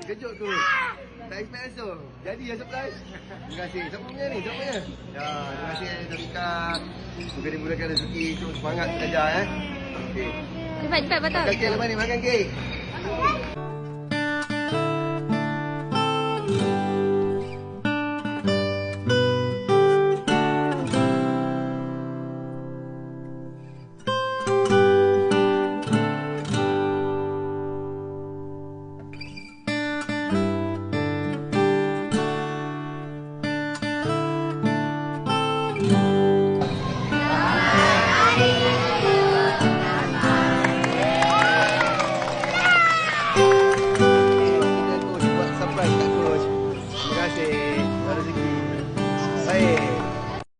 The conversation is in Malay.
Kejut tu. Tak expect langsung. Jadi ya surprise. Terima kasih. Siapa punya ni? Siapa punya? Ya, terima kasih Zalika. Semoga dimudahkan rezeki untuk semangat belajar Okey. Cepat betul. Makan kek lepas ni, makan kek.